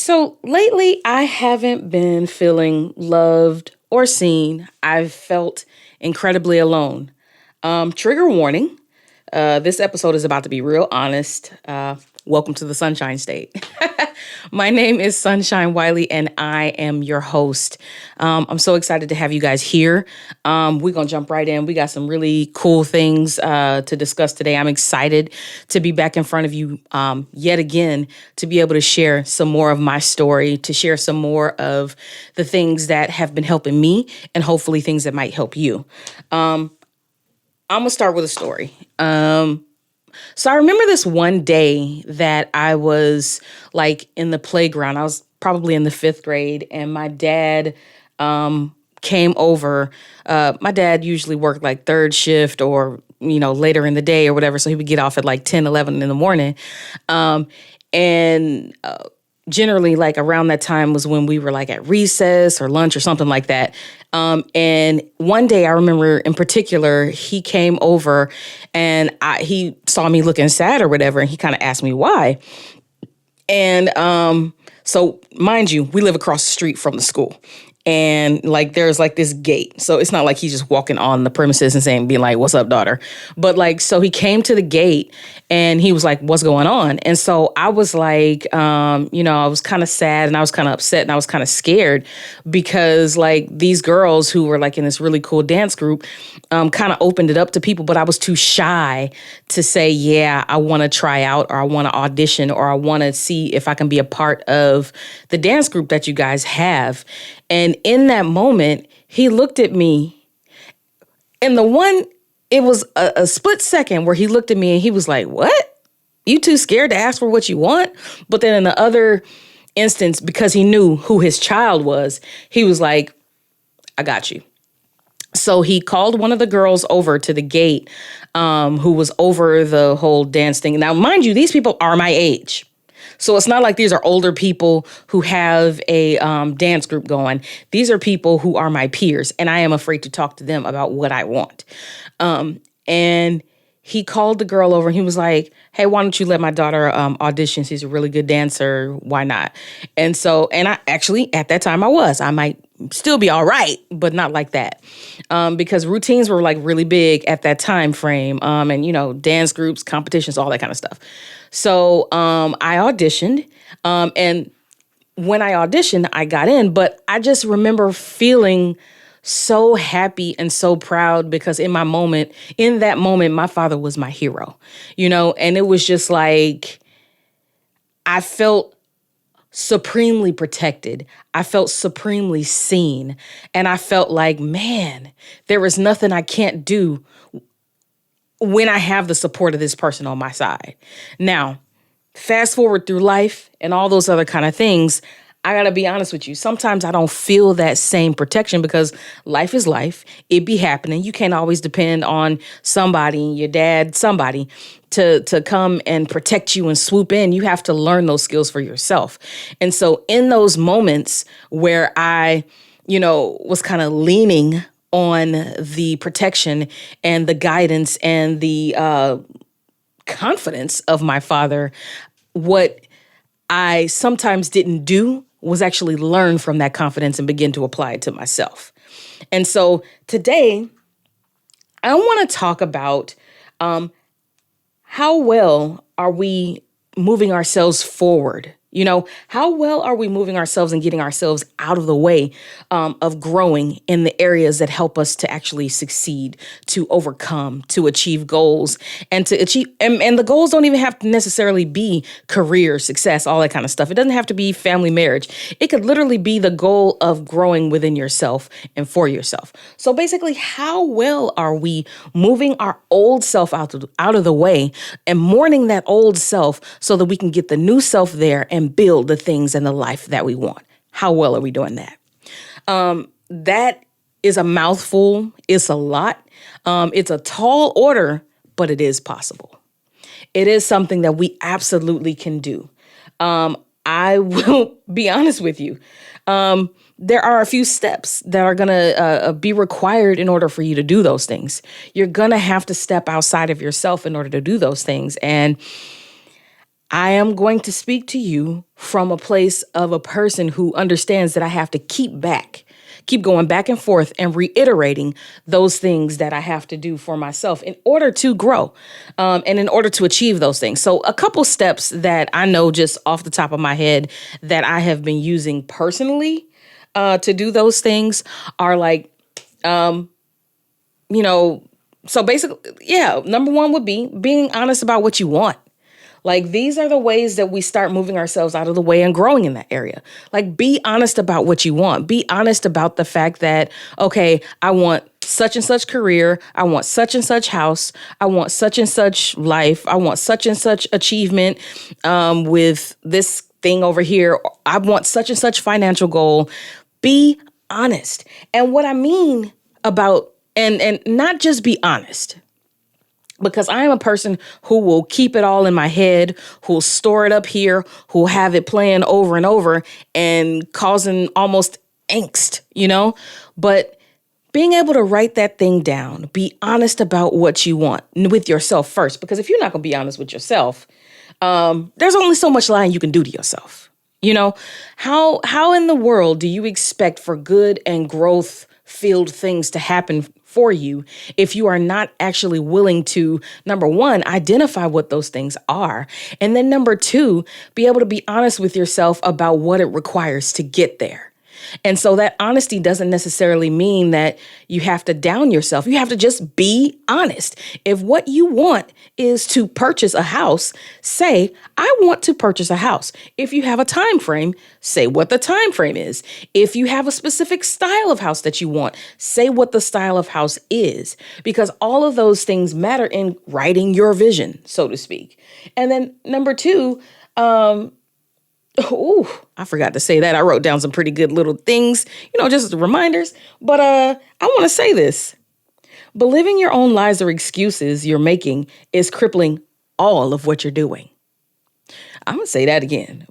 So lately, I haven't been feeling loved or seen. I've felt incredibly alone. Trigger warning. This episode is about to be real honest. Welcome to the Sunshine State. My name is Sonshine Wiley, and I am your host. I'm so excited to have you guys here. We're going to jump right in. We got some really cool things to discuss today. I'm excited to be back in front of you yet again, to be able to share some more of my story, to share some more of the things that have been helping me, and hopefully things that might help you. I'm going to start with a story. So I remember this one day that I was like in the playground. I was probably in the fifth grade, and my dad came over. My dad usually worked like third shift or, later in the day or whatever. So he would get off at like 10, 11 in the morning. And generally like around that time was when we were like at recess or lunch or something like that. And one day I remember in particular, he came over and he saw me looking sad or whatever. And he kind of asked me why. And so mind you, we live across the street from the school. And like there's like this gate. So it's not like he's just walking on the premises and being like, "What's up, daughter?" But like, so he came to the gate and he was like, "What's going on?" And so I was like, I was kind of sad and I was kind of upset and I was kind of scared because like these girls who were like in this really cool dance group kind of opened it up to people, but I was too shy to say, yeah, I want to try out or I want to audition or I want to see if I can be a part of the dance group that you guys have. And in that moment, he looked at me and it was a split second where he looked at me and he was like, "What? You too scared to ask for what you want?" But then in the other instance, because he knew who his child was, he was like, "I got you." So he called one of the girls over to the gate who was over the whole dance thing. Now, mind you, these people are my age. So it's not like these are older people who have a dance group going. These are people who are my peers, and I am afraid to talk to them about what I want. And he called the girl over and he was like, "Hey, why don't you let my daughter audition? She's a really good dancer. Why not?" And I actually, at that time I might still be all right, but not like that. Because routines were like really big at that time frame. And dance groups, competitions, all that kind of stuff. So I auditioned, and when I auditioned, I got in, but I just remember feeling so happy and so proud because in that moment, my father was my hero, and it was just like, I felt supremely protected. I felt supremely seen. And I felt like, man, there is nothing I can't do when I have the support of this person on my side. Now, fast forward through life and all those other kind of things, I got to be honest with you. Sometimes I don't feel that same protection because life is life. It be happening. You can't always depend on somebody, your dad, somebody to come and protect you and swoop in. You have to learn those skills for yourself. And so in those moments where I, was kind of leaning on the protection and the guidance and the confidence of my father, what I sometimes didn't do was actually learn from that confidence and begin to apply it to myself. And so today, I want to talk about how well are we moving ourselves forward? How well are we moving ourselves and getting ourselves out of the way of growing in the areas that help us to actually succeed, to overcome, to achieve goals, and to achieve. And the goals don't even have to necessarily be career, success, all that kind of stuff. It doesn't have to be family, marriage. It could literally be the goal of growing within yourself and for yourself. So basically, how well are we moving our old self out of the way and mourning that old self so that we can get the new self there and build the things and the life that we want? How well are we doing that? That is a mouthful. It's a lot. It's a tall order, but it is possible. It is something that we absolutely can do. I will be honest with you. There are a few steps that are going to be required in order for you to do those things. You're going to have to step outside of yourself in order to do those things. And I am going to speak to you from a place of a person who understands that I have to keep going back and forth and reiterating those things that I have to do for myself in order to grow, and in order to achieve those things. So a couple steps that I know just off the top of my head that I have been using personally to do those things are like, so basically, yeah, number one would be being honest about what you want. Like, these are the ways that we start moving ourselves out of the way and growing in that area. Like, be honest about what you want. Be honest about the fact that, okay, I want such and such career. I want such and such house. I want such and such life. I want such and such achievement with this thing over here. I want such and such financial goal. Be honest. And what I mean about, and not just be honest, because I am a person who will keep it all in my head, who'll store it up here, who'll have it playing over and over and causing almost angst, But being able to write that thing down, be honest about what you want with yourself first. Because if you're not going to be honest with yourself, there's only so much lying you can do to yourself. How in the world do you expect for good and growth filled things to happen for you if you are not actually willing to, number one, identify what those things are, and then number two, be able to be honest with yourself about what it requires to get there. And so that honesty doesn't necessarily mean that you have to down yourself. You have to just be honest. If what you want is to purchase a house, say, I want to purchase a house. If you have a time frame, say what the time frame is. If you have a specific style of house that you want, say what the style of house is, because all of those things matter in writing your vision, so to speak. And then number two, I forgot to say that. I wrote down some pretty good little things, just reminders. But I want to say this. Believing your own lies or excuses you're making is crippling all of what you're doing. I'm going to say that again.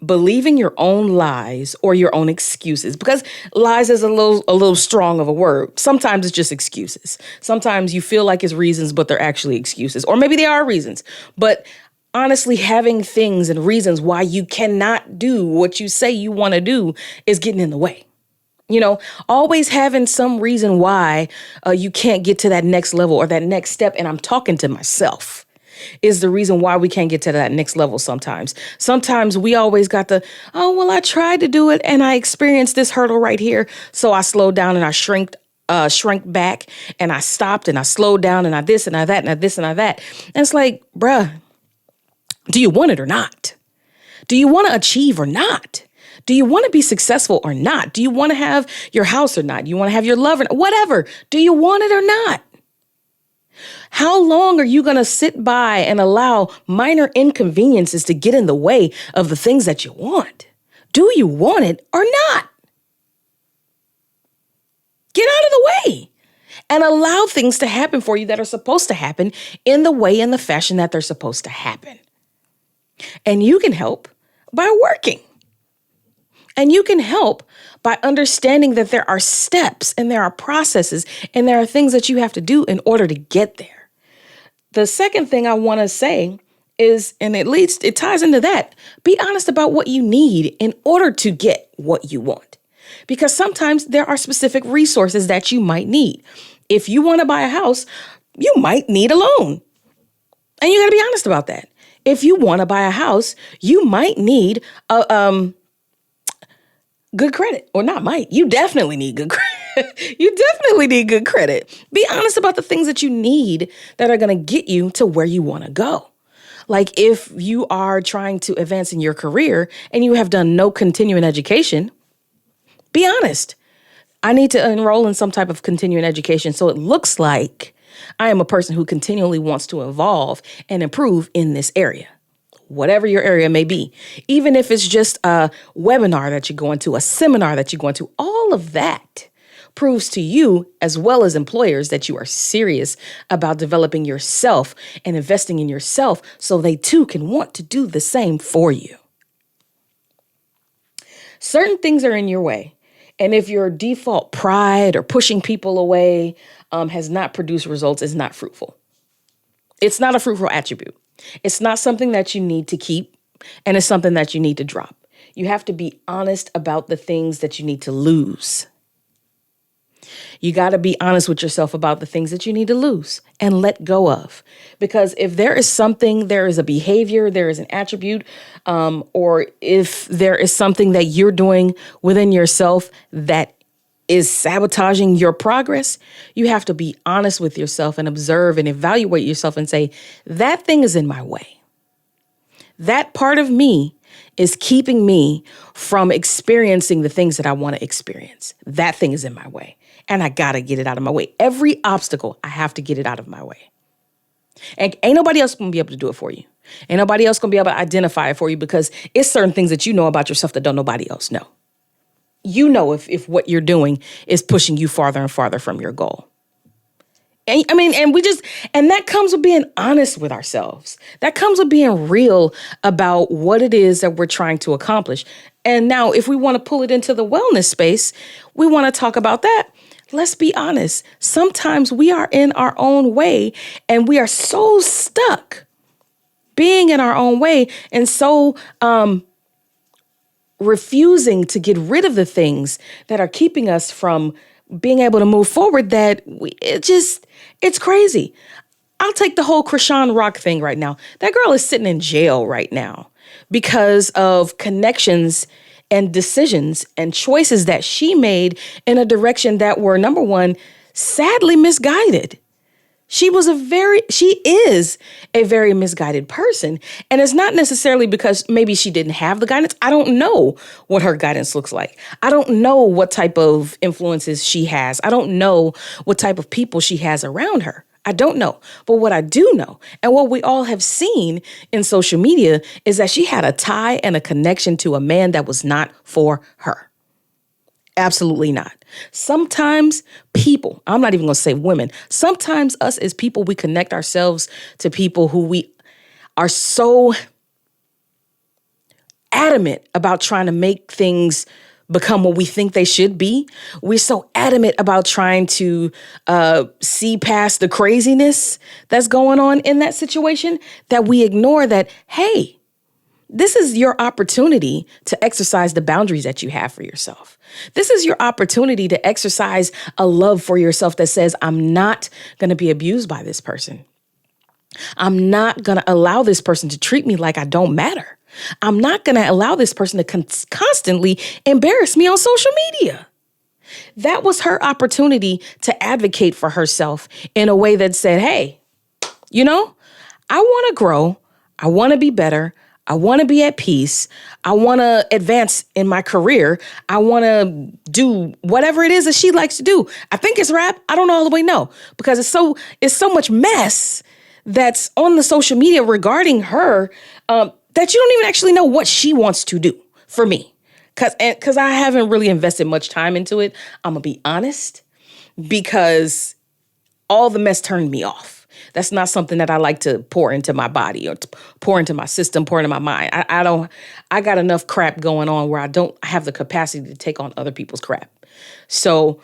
Believing your own lies or your own excuses, because lies is a little strong of a word. Sometimes it's just excuses. Sometimes you feel like it's reasons, but they're actually excuses. Or maybe they are reasons. But honestly, having things and reasons why you cannot do what you say you want to do is getting in the way. Always having some reason why you can't get to that next level or that next step. And I'm talking to myself is the reason why we can't get to that next level sometimes. Sometimes we always got I tried to do it and I experienced this hurdle right here. So I slowed down and I shrank back and I stopped and I slowed down and I this and I that and I this and I that. And it's like, bruh, do you want it or not? Do you want to achieve or not? Do you want to be successful or not? Do you want to have your house or not? Do you want to have your love or not? Whatever. Do you want it or not? How long are you going to sit by and allow minor inconveniences to get in the way of the things that you want? Do you want it or not? Get out of the way and allow things to happen for you that are supposed to happen in the way and the fashion that they're supposed to happen. And you can help by working. And you can help by understanding that there are steps and there are processes and there are things that you have to do in order to get there. The second thing I want to say is, and it ties into that, be honest about what you need in order to get what you want. Because sometimes there are specific resources that you might need. If you want to buy a house, you might need a loan. And you got to be honest about that. If you want to buy a house, you might need good credit, or not might. You definitely need good credit. You definitely need good credit. Be honest about the things that you need that are going to get you to where you want to go. Like if you are trying to advance in your career and you have done no continuing education, be honest. I need to enroll in some type of continuing education. So it looks like I am a person who continually wants to evolve and improve in this area, whatever your area may be. Even if it's just a webinar that you're going to, a seminar that you're going to, all of that proves to you as well as employers that you are serious about developing yourself and investing in yourself so they too can want to do the same for you. Certain things are in your way. And if your default pride or pushing people away has not produced results, it's not fruitful. It's not a fruitful attribute. It's not something that you need to keep, and it's something that you need to drop. You have to be honest about the things that you need to lose. You got to be honest with yourself about the things that you need to lose and let go of. Because if there is something, there is a behavior, there is an attribute, or if there is something that you're doing within yourself that is sabotaging your progress, you have to be honest with yourself and observe and evaluate yourself and say, that thing is in my way. That part of me is keeping me from experiencing the things that I want to experience. That thing is in my way. And I got to get it out of my way. Every obstacle, I have to get it out of my way. And ain't nobody else going to be able to do it for you. Ain't nobody else going to be able to identify it for you, because it's certain things that you know about yourself that don't nobody else know. You know if what you're doing is pushing you farther and farther from your goal. And and that comes with being honest with ourselves. That comes with being real about what it is that we're trying to accomplish. And now, if we want to pull it into the wellness space, we want to talk about that. Let's be honest. Sometimes we are in our own way, and we are so stuck being in our own way and so refusing to get rid of the things that are keeping us from being able to move forward that it's crazy. I'll take the whole Chrisean Rock thing right now. That girl is sitting in jail right now because of connections and decisions and choices that she made in a direction that were, number one, sadly misguided. She is a very misguided person. And it's not necessarily because maybe she didn't have the guidance. I don't know what her guidance looks like. I don't know what type of influences she has. I don't know what type of people she has around her. I don't know. But what I do know, and what we all have seen in social media, is that she had a tie and a connection to a man that was not for her. Absolutely not. Sometimes people, I'm not even going to say women, sometimes us as people, we connect ourselves to people who we are so adamant about trying to make things become what we think they should be. We're so adamant about trying to see past the craziness that's going on in that situation that we ignore that, hey, this is your opportunity to exercise the boundaries that you have for yourself. This is your opportunity to exercise a love for yourself that says, I'm not going to be abused by this person. I'm not going to allow this person to treat me like I don't matter. I'm not going to allow this person to constantly embarrass me on social media. That was her opportunity to advocate for herself in a way that said, hey, I want to grow. I want to be better. I want to be at peace. I want to advance in my career. I want to do whatever it is that she likes to do. I think it's rap. I don't all the way know, because it's so much mess that's on the social media regarding her that you don't even actually know what she wants to do for me. Because I haven't really invested much time into it. I'm going to be honest, because all the mess turned me off. That's not something that I like to pour into my body or to pour into my system, pour into my mind. I got enough crap going on where I don't have the capacity to take on other people's crap. So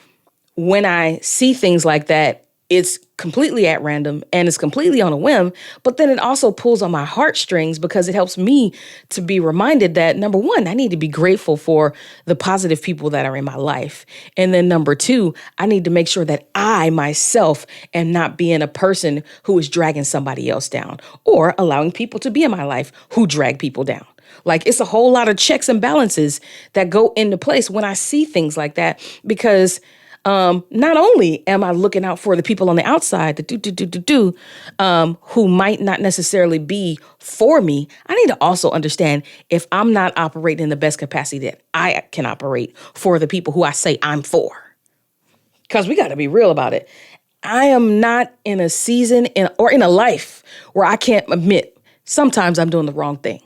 when I see things like that, it's completely at random and it's completely on a whim, but then it also pulls on my heartstrings because it helps me to be reminded that, number one, I need to be grateful for the positive people that are in my life. And then number two, I need to make sure that I myself am not being a person who is dragging somebody else down or allowing people to be in my life who drag people down. Like, it's a whole lot of checks and balances that go into place when I see things like that, because not only am I looking out for the people on the outside, who might not necessarily be for me, I need to also understand if I'm not operating in the best capacity that I can operate for the people who I say I'm for. Because we got to be real about it. I am not in a season or in a life where I can't admit sometimes I'm doing the wrong thing.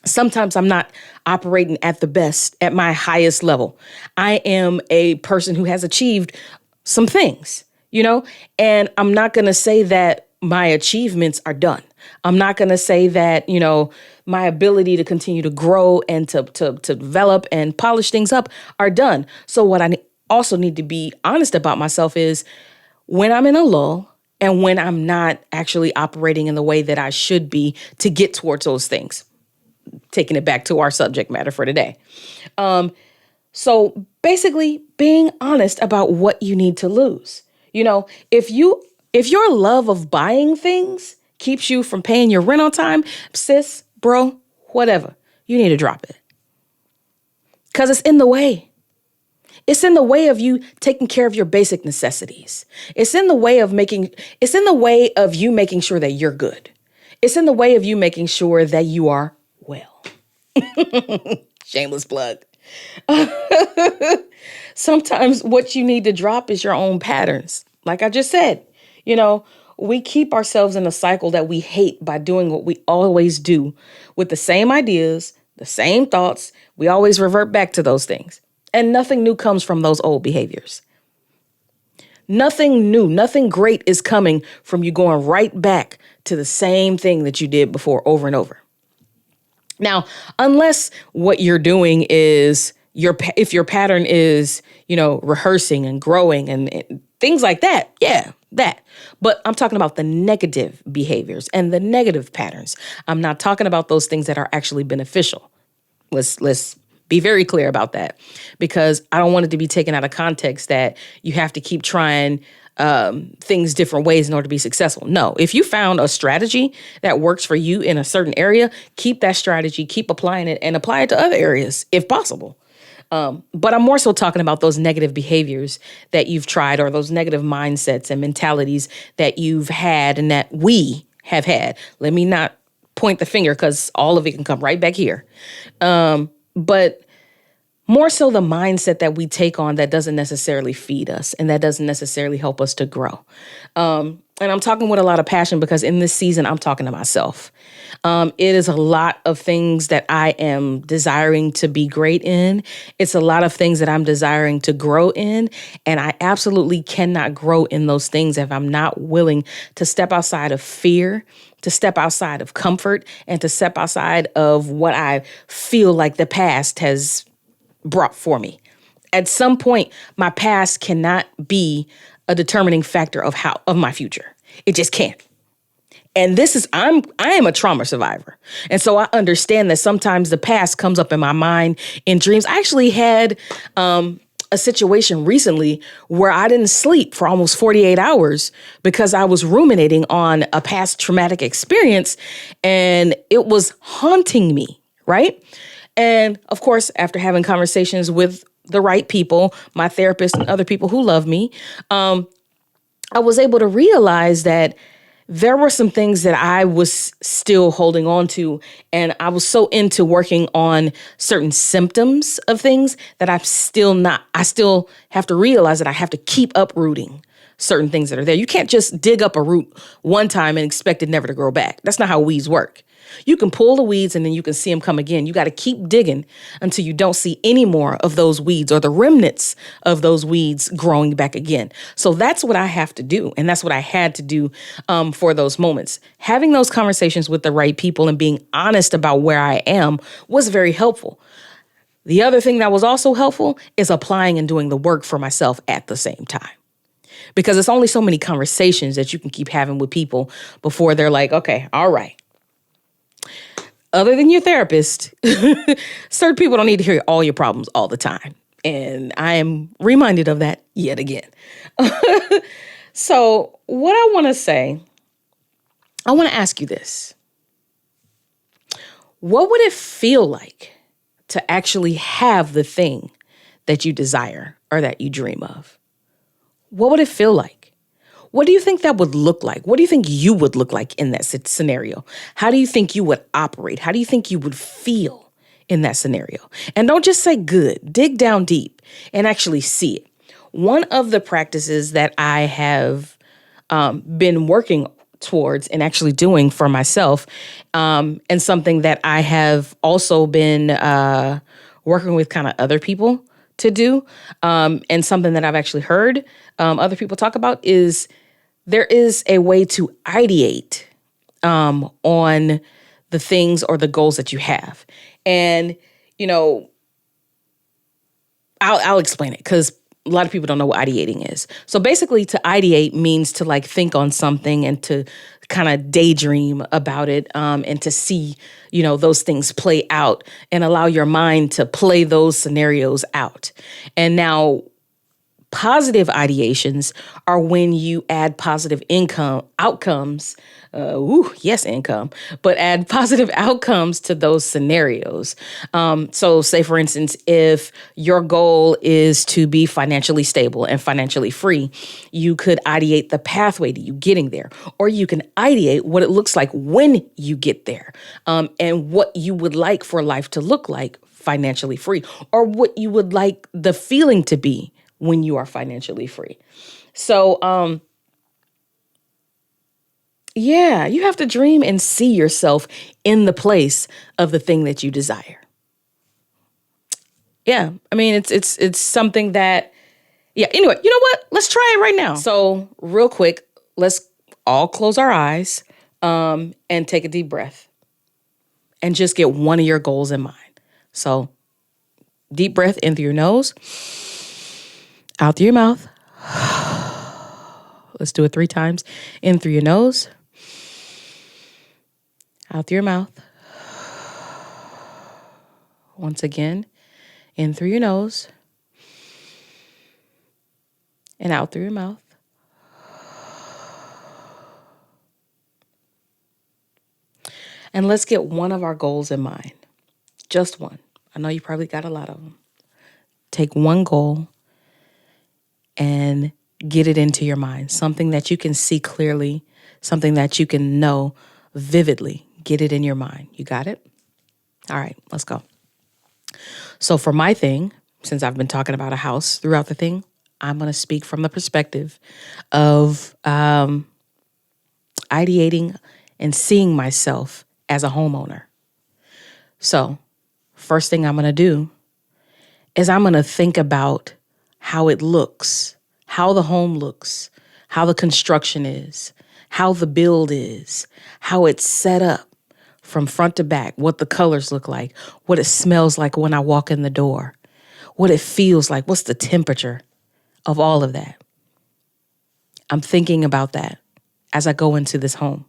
Sometimes I'm not operating at the best, at my highest level. I am a person who has achieved some things, and I'm not going to say that my achievements are done. I'm not going to say that, my ability to continue to grow and to develop and polish things up are done. So what I also need to be honest about myself is when I'm in a lull and when I'm not actually operating in the way that I should be to get towards those things. Taking it back to our subject matter for today. So basically being honest about what you need to lose. If your love of buying things keeps you from paying your rent on time, sis, bro, whatever, you need to drop it. Because it's in the way. It's in the way of you taking care of your basic necessities. It's in the way of you making sure that you're good. It's in the way of you making sure that you are well. Shameless plug. Sometimes what you need to drop is your own patterns. Like I just said, we keep ourselves in a cycle that we hate by doing what we always do with the same ideas, the same thoughts. We always revert back to those things. And nothing new comes from those old behaviors. Nothing new, nothing great is coming from you going right back to the same thing that you did before over and over. Now, unless what you're doing is if your pattern is, rehearsing and growing and things like that, yeah, that. But I'm talking about the negative behaviors and the negative patterns. I'm not talking about those things that are actually beneficial. Let's be very clear about that, because I don't want it to be taken out of context that you have to keep trying things different ways in order to be successful. No, if you found a strategy that works for you in a certain area, keep that strategy, keep applying it, and apply it to other areas if possible. But I'm more so talking about those negative behaviors that you've tried, or those negative mindsets and mentalities that you've had and that we have had. Let me not point the finger, because all of it can come right back here. But more so the mindset that we take on that doesn't necessarily feed us and that doesn't necessarily help us to grow. And I'm talking with a lot of passion, because in this season, I'm talking to myself. It is a lot of things that I am desiring to be great in. It's a lot of things that I'm desiring to grow in. And I absolutely cannot grow in those things if I'm not willing to step outside of fear, to step outside of comfort, and to step outside of what I feel like the past has brought for me. At some point, my past cannot be a determining factor of my future. It just can't. And I am a trauma survivor. And so I understand that sometimes the past comes up in my mind in dreams. I actually had a situation recently where I didn't sleep for almost 48 hours because I was ruminating on a past traumatic experience, and it was haunting me, right? And of course, after having conversations with the right people, my therapist and other people who love me, I was able to realize that there were some things that I was still holding on to. And I was so into working on certain symptoms of things that I still have to realize that I have to keep uprooting certain things that are there. You can't just dig up a root one time and expect it never to grow back. That's not how weeds work. You can pull the weeds and then you can see them come again. You got to keep digging until you don't see any more of those weeds or the remnants of those weeds growing back again. So that's what I have to do. And that's what I had to do for those moments. Having those conversations with the right people and being honest about where I am was very helpful. The other thing that was also helpful is applying and doing the work for myself at the same time. Because it's only so many conversations that you can keep having with people before they're like, okay, all right. Other than your therapist, certain people don't need to hear all your problems all the time. And I am reminded of that yet again. So what I want to say, I want to ask you this. What would it feel like to actually have the thing that you desire or that you dream of? What would it feel like? What do you think that would look like? What do you think you would look like in that scenario? How do you think you would operate? How do you think you would feel in that scenario? And don't just say good. Dig down deep and actually see it. One of the practices that I have been working towards and actually doing for myself, and something that I have also been working with kind of other people to do, and something that I've actually heard other people talk about, is there is a way to ideate on the things or the goals that you have. And, I'll explain it, because a lot of people don't know what ideating is. So basically to ideate means to like think on something and to kind of daydream about it, and to see, those things play out and allow your mind to play those scenarios out. And now positive ideations are when you add positive outcomes. Income, but add positive outcomes to those scenarios. So say, for instance, if your goal is to be financially stable and financially free, you could ideate the pathway to you getting there, or you can ideate what it looks like when you get there, and what you would like for life to look like financially free, or what you would like the feeling to be when you are financially free. So, you have to dream and see yourself in the place of the thing that you desire. Yeah, I mean, it's something that, anyway, you know what? Let's try it right now. So real quick, let's all close our eyes, and take a deep breath and just get one of your goals in mind. So deep breath in through your nose, out through your mouth. Let's do it 3 times. In through your nose, out through your mouth. Once again, in through your nose and out through your mouth. And let's get one of our goals in mind. Just one. I know you probably got a lot of them. Take one goal and get it into your mind. Something that you can see clearly, something that you can know vividly. Get it in your mind. You got it? All right, let's go. So for my thing, since I've been talking about a house throughout the thing, I'm going to speak from the perspective of ideating and seeing myself as a homeowner. So first thing I'm going to do is I'm going to think about how it looks, how the home looks, how the construction is, how the build is, how it's set up from front to back, what the colors look like, what it smells like when I walk in the door, what it feels like, what's the temperature of all of that. I'm thinking about that as I go into this home.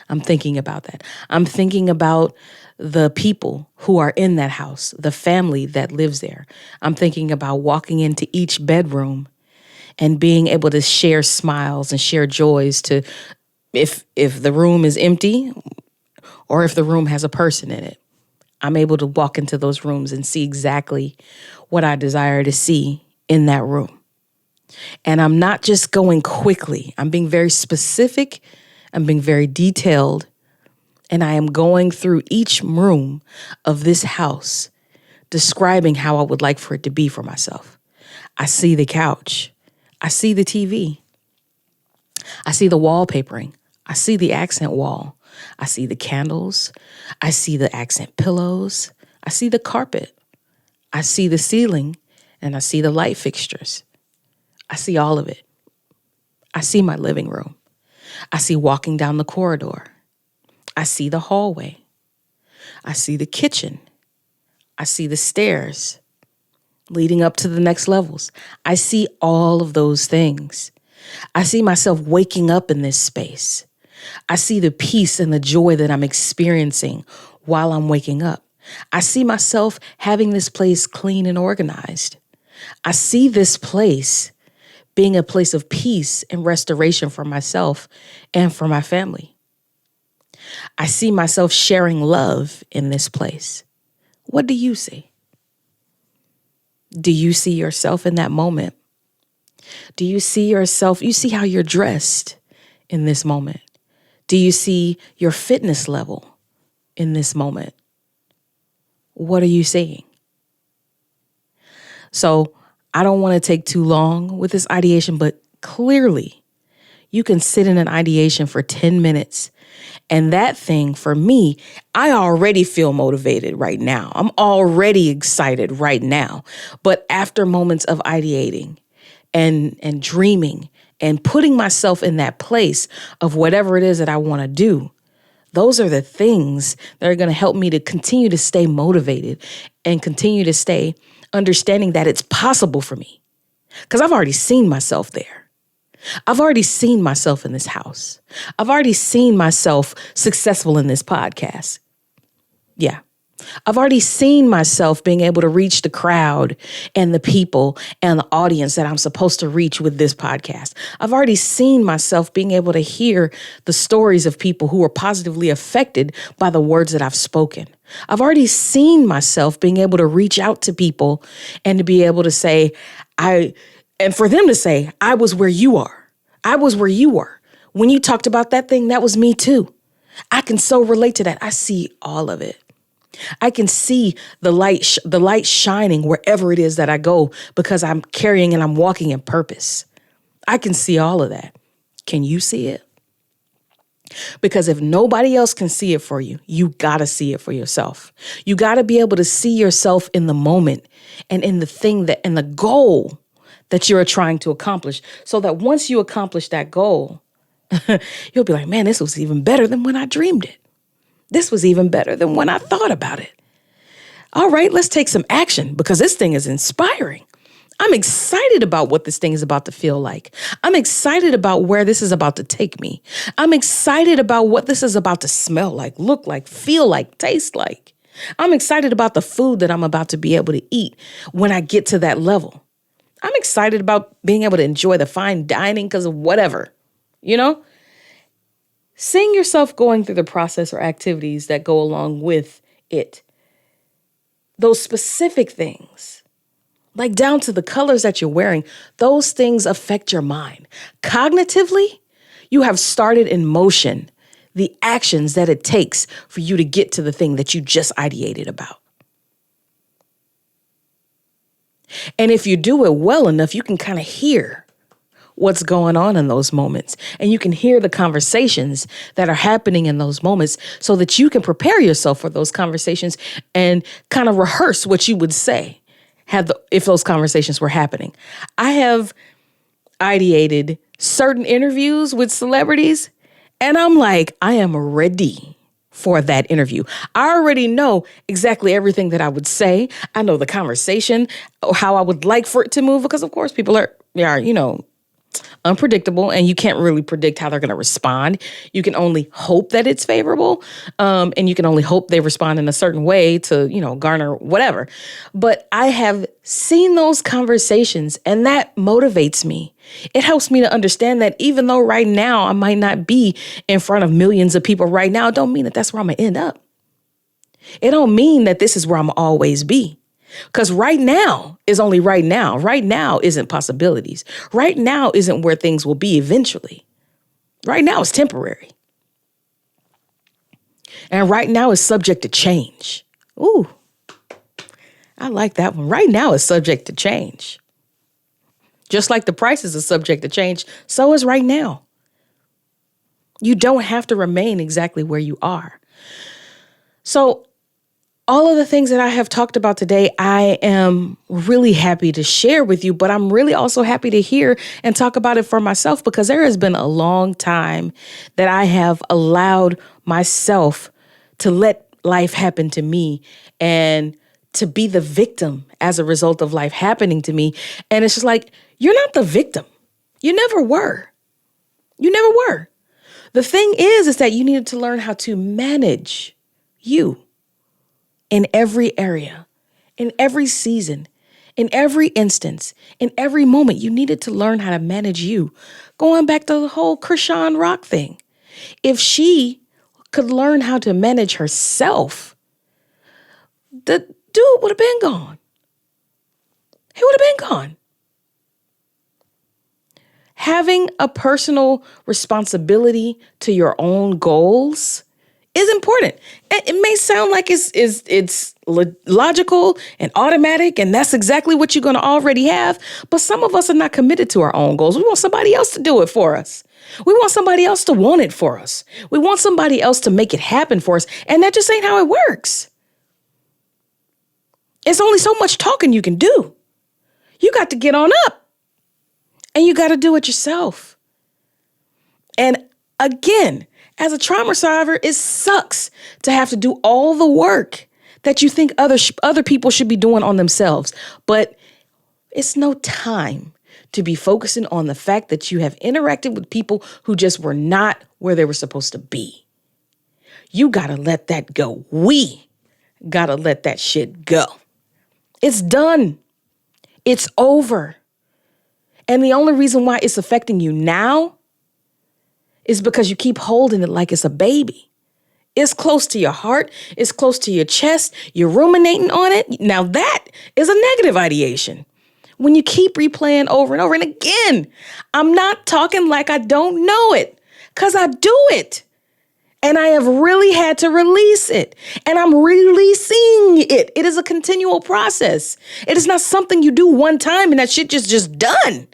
I'm thinking about that. I'm thinking about the people who are in that house, the family that lives there. I'm thinking about walking into each bedroom and being able to share smiles and share joys to, if the room is empty or if the room has a person in it, I'm able to walk into those rooms and see exactly what I desire to see in that room. And I'm not just going quickly. I'm being very specific. I'm being very detailed. And I am going through each room of this house, describing how I would like for it to be for myself. I see the couch. I see the TV. I see the wallpapering. I see the accent wall. I see the candles. I see the accent pillows. I see the carpet. I see the ceiling, and I see the light fixtures. I see all of it. I see my living room. I see walking down the corridor. I see the hallway. I see the kitchen. I see the stairs leading up to the next levels. I see all of those things. I see myself waking up in this space. I see the peace and the joy that I'm experiencing while I'm waking up. I see myself having this place clean and organized. I see this place being a place of peace and restoration for myself and for my family. I see myself sharing love in this place. What do you see? Do you see yourself in that moment? Do you see yourself? You see how you're dressed in this moment. Do you see your fitness level in this moment? What are you seeing? So I don't want to take too long with this ideation, but clearly you can sit in an ideation for 10 minutes. And that thing for me, I already feel motivated right now. I'm already excited right now. But after moments of ideating and dreaming and putting myself in that place of whatever it is that I want to do, those are the things that are going to help me to continue to stay motivated and continue to stay understanding that it's possible for me. Because I've already seen myself there. I've already seen myself in this house. I've already seen myself successful in this podcast. Yeah. I've already seen myself being able to reach the crowd and the people and the audience that I'm supposed to reach with this podcast. I've already seen myself being able to hear the stories of people who were positively affected by the words that I've spoken. I've already seen myself being able to reach out to people and to be able to say, and for them to say, I was where you are. I was where you were. When you talked about that thing, that was me too. I can so relate to that. I see all of it. I can see the light shining wherever it is that I go because I'm carrying and I'm walking in purpose. I can see all of that. Can you see it? Because if nobody else can see it for you, you got to see it for yourself. You got to be able to see yourself in the moment and in the thing that, and the goal that you're trying to accomplish, so that once you accomplish that goal, you'll be like, man, this was even better than when I dreamed it. This was even better than when I thought about it. All right, let's take some action because this thing is inspiring. I'm excited about what this thing is about to feel like. I'm excited about where this is about to take me. I'm excited about what this is about to smell like, look like, feel like, taste like. I'm excited about the food that I'm about to be able to eat when I get to that level. I'm excited about being able to enjoy the fine dining because of whatever, you know? Seeing yourself going through the process or activities that go along with it. Those specific things, like down to the colors that you're wearing, those things affect your mind. Cognitively, you have started in motion the actions that it takes for you to get to the thing that you just ideated about. And if you do it well enough, you can kind of hear what's going on in those moments. And you can hear the conversations that are happening in those moments so that you can prepare yourself for those conversations and kind of rehearse what you would say if those conversations were happening. I have ideated certain interviews with celebrities, and I'm like, I am ready for that interview. I already know exactly everything that I would say. I know the conversation, how I would like for it to move, because of course people are unpredictable, and you can't really predict how they're going to respond. You can only hope that it's favorable, and you can only hope they respond in a certain way to, garner whatever. But I have seen those conversations, and that motivates me. It helps me to understand that even though right now I might not be in front of millions of people right now, it don't mean that that's where I'm going to end up. It don't mean that this is where I'm going to always be. Because right now is only right now. Right now isn't possibilities. Right now isn't where things will be eventually. Right now is temporary. And right now is subject to change. Ooh, I like that one. Right now is subject to change. Just like the prices are subject to change, so is right now. You don't have to remain exactly where you are. So all of the things that I have talked about today, I am really happy to share with you, but I'm really also happy to hear and talk about it for myself, because there has been a long time that I have allowed myself to let life happen to me and to be the victim as a result of life happening to me. And it's just like, you're not the victim. You never were. You never were. The thing is that you needed to learn how to manage you. In every area, in every season, in every instance, in every moment, you needed to learn how to manage you. Going back to the whole Chrisean Rock thing. If she could learn how to manage herself, the dude would have been gone. He would have been gone. Having a personal responsibility to your own goals is important. It may sound like it's logical and automatic, and that's exactly what you're going to already have. But some of us are not committed to our own goals. We want somebody else to do it for us. We want somebody else to want it for us. We want somebody else to make it happen for us. And that just ain't how it works. It's only so much talking you can do. You got to get on up, and you got to do it yourself. And again, as a trauma survivor, it sucks to have to do all the work that you think other people should be doing on themselves. But it's no time to be focusing on the fact that you have interacted with people who just were not where they were supposed to be. You got to let that go. We got to let that shit go. It's done. It's over. And the only reason why it's affecting you now is because you keep holding it like it's a baby. It's close to your heart. It's close to your chest. You're ruminating on it. Now that is a negative ideation. When you keep replaying over and over and again, I'm not talking like I don't know it, because I do it. And I have really had to release it. And I'm releasing it. It is a continual process. It is not something you do one time and that shit just done.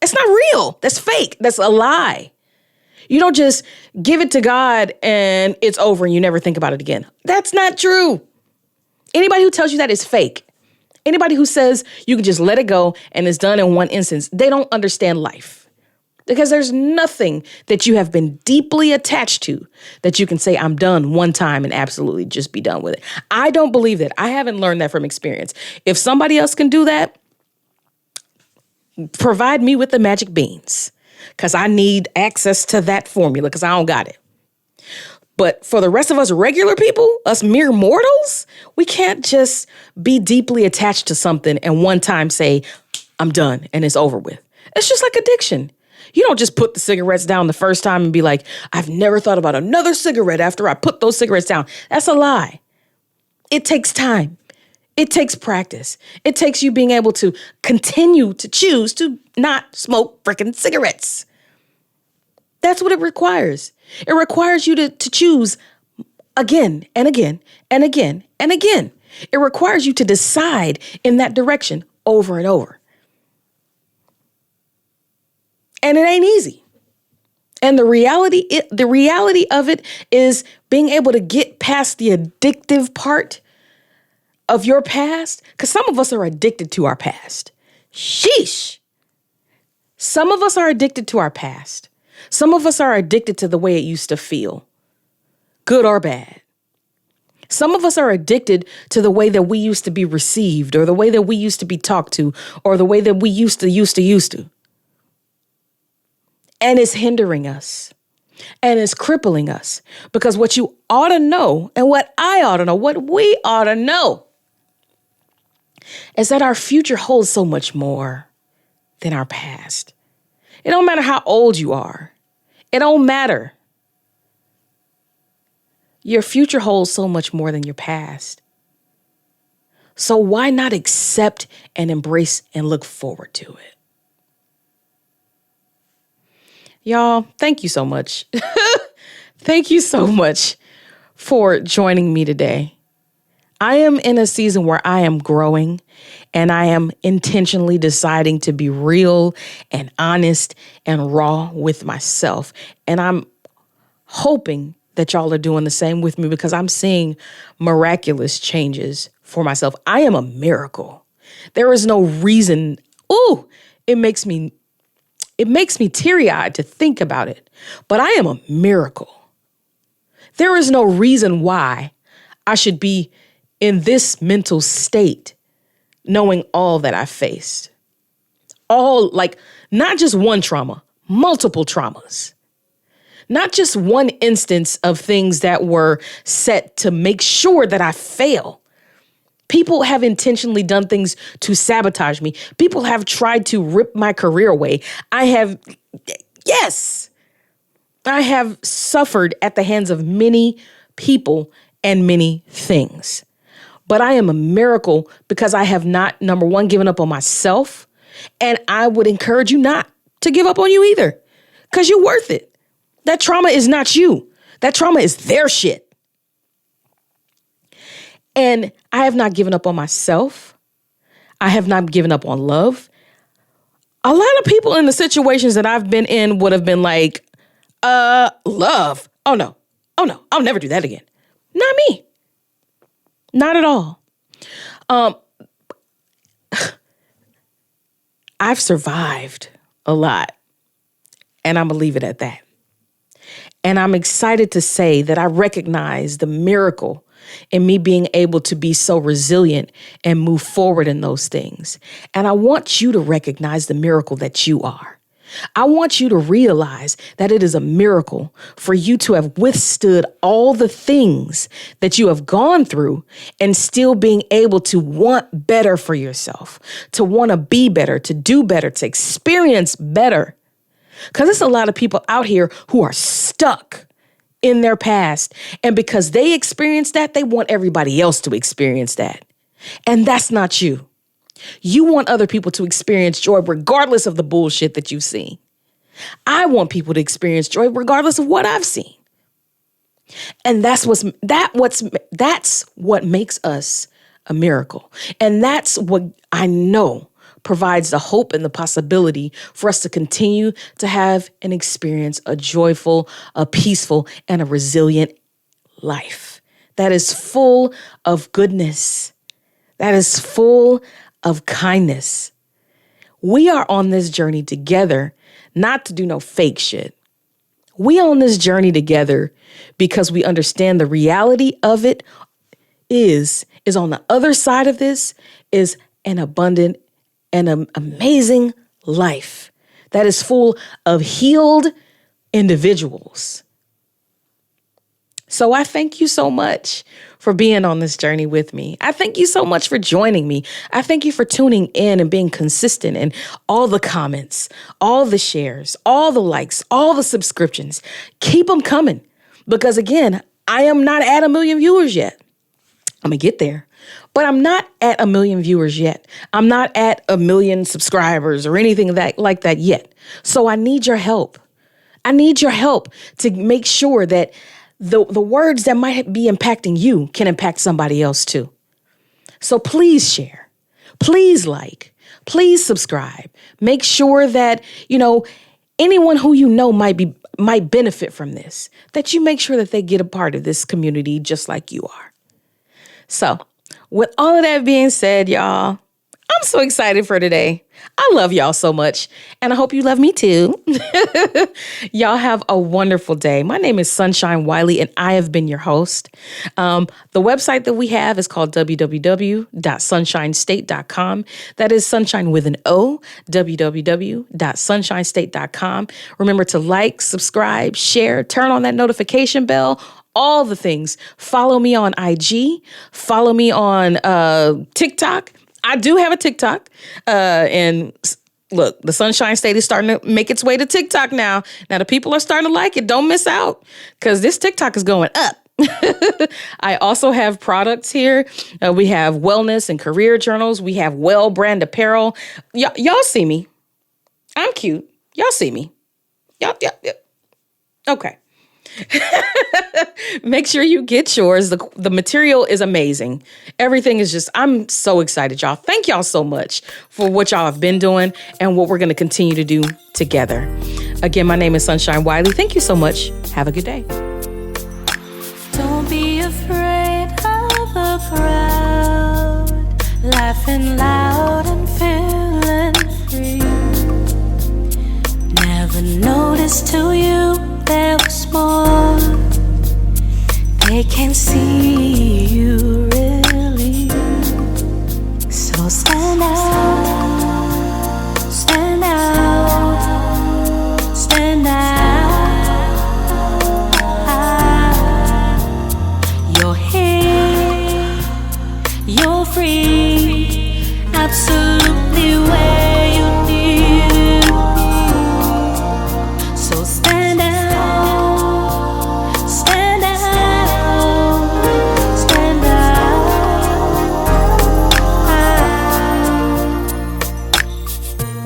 It's not real. That's fake. That's a lie. You don't just give it to God and it's over and you never think about it again. That's not true. Anybody who tells you that is fake. Anybody who says you can just let it go and it's done in one instance, they don't understand life. Because there's nothing that you have been deeply attached to that you can say, I'm done one time and absolutely just be done with it. I don't believe that. I haven't learned that from experience. If somebody else can do that, provide me with the magic beans, because I need access to that formula because I don't got it. But for the rest of us regular people, us mere mortals, we can't just be deeply attached to something and one time say, I'm done and it's over with. It's just like addiction. You don't just put the cigarettes down the first time and be like, I've never thought about another cigarette after I put those cigarettes down. That's a lie. It takes time. It takes practice. It takes you being able to continue to choose to not smoke freaking cigarettes. That's what it requires. It requires you to choose again and again and again and again. It requires you to decide in that direction over and over. And it ain't easy. And the reality of it is being able to get past the addictive part of your past, because some of us are addicted to our past. Sheesh. Some of us are addicted to our past. Some of us are addicted to the way it used to feel, good or bad. Some of us are addicted to the way that we used to be received, or the way that we used to be talked to, or the way that we used to. And it's hindering us. And it's crippling us. Because what you ought to know, and what I ought to know, what we ought to know, is that our future holds so much more than our past. It don't matter how old you are. It don't matter. Your future holds so much more than your past. So why not accept and embrace and look forward to it? Y'all, thank you so much. Thank you so much for joining me today. I am in a season where I am growing and I am intentionally deciding to be real and honest and raw with myself. And I'm hoping that y'all are doing the same with me, because I'm seeing miraculous changes for myself. I am a miracle. There is no reason. It makes me teary-eyed to think about it, but I am a miracle. There is no reason why I should be in this mental state, knowing all that I faced. All, like, not just one trauma, multiple traumas. Not just one instance of things that were set to make sure that I fail. People have intentionally done things to sabotage me. People have tried to rip my career away. I have suffered at the hands of many people and many things. But I am a miracle because I have not, number one, given up on myself. And I would encourage you not to give up on you either, because you're worth it. That trauma is not you. That trauma is their shit. And I have not given up on myself. I have not given up on love. A lot of people in the situations that I've been in would have been like, love. Oh no, I'll never do that again. Not me. Not at all. I've survived a lot, and I'm gonna leave it at that. And I'm excited to say that I recognize the miracle in me being able to be so resilient and move forward in those things. And I want you to recognize the miracle that you are. I want you to realize that it is a miracle for you to have withstood all the things that you have gone through and still being able to want better for yourself, to want to be better, to do better, to experience better. Because there's a lot of people out here who are stuck in their past. And because they experienced that, they want everybody else to experience that. And that's not you. You want other people to experience joy regardless of the bullshit that you've seen. I want people to experience joy regardless of what I've seen. And that's what makes us a miracle. And that's what I know provides the hope and the possibility for us to continue to have and experience a joyful, a peaceful, and a resilient life that is full of goodness, that is full of kindness. We are on this journey together, not to do no fake shit. We on this journey together because we understand the reality of it is on the other side of this is an abundant and an amazing life that is full of healed individuals. So I thank you so much for being on this journey with me. I thank you so much for joining me. I thank you for tuning in and being consistent and all the comments, all the shares, all the likes, all the subscriptions. Keep them coming because again, I am not at 1 million viewers yet. I'm going to get there, but I'm not at 1 million viewers yet. I'm not at 1 million subscribers or anything like that yet. So I need your help. I need your help to make sure that the words that might be impacting you can impact somebody else too. So please share, please like, please subscribe. Make sure that, anyone who might benefit from this, that you make sure that they get a part of this community just like you are. So with all of that being said, y'all, I'm so excited for today. I love y'all so much, and I hope you love me too. Y'all have a wonderful day. My name is Sonshine Wiley, and I have been your host. The website that we have is called www.sunshinestate.com. That is sunshine with an O, www.sunshinestate.com. Remember to like, subscribe, share, turn on that notification bell, all the things. Follow me on IG. Follow me on TikTok. I do have a TikTok. And look, the Sonshine State is starting to make its way to TikTok now. Now the people are starting to like it. Don't miss out because this TikTok is going up. I also have products here. We have wellness and career journals. We have well brand apparel. Y'all see me. I'm cute. Y'all see me. Y'all. Okay. Make sure you get yours. The material is amazing. Everything is just, I'm so excited, y'all. Thank y'all so much for what y'all have been doing and what we're going to continue to do together. Again, my name is Sonshine Wiley. Thank you so much. Have a good day. Don't be afraid of the crowd, laughing loud and feeling free. Never noticed till you there was more. They can see you really. So stand out, stand out, stand out. You're here, you're free, absolutely where you need to be. So stand out.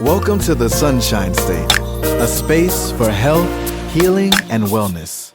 Welcome to the Sonshine State, a space for health, healing, and wellness.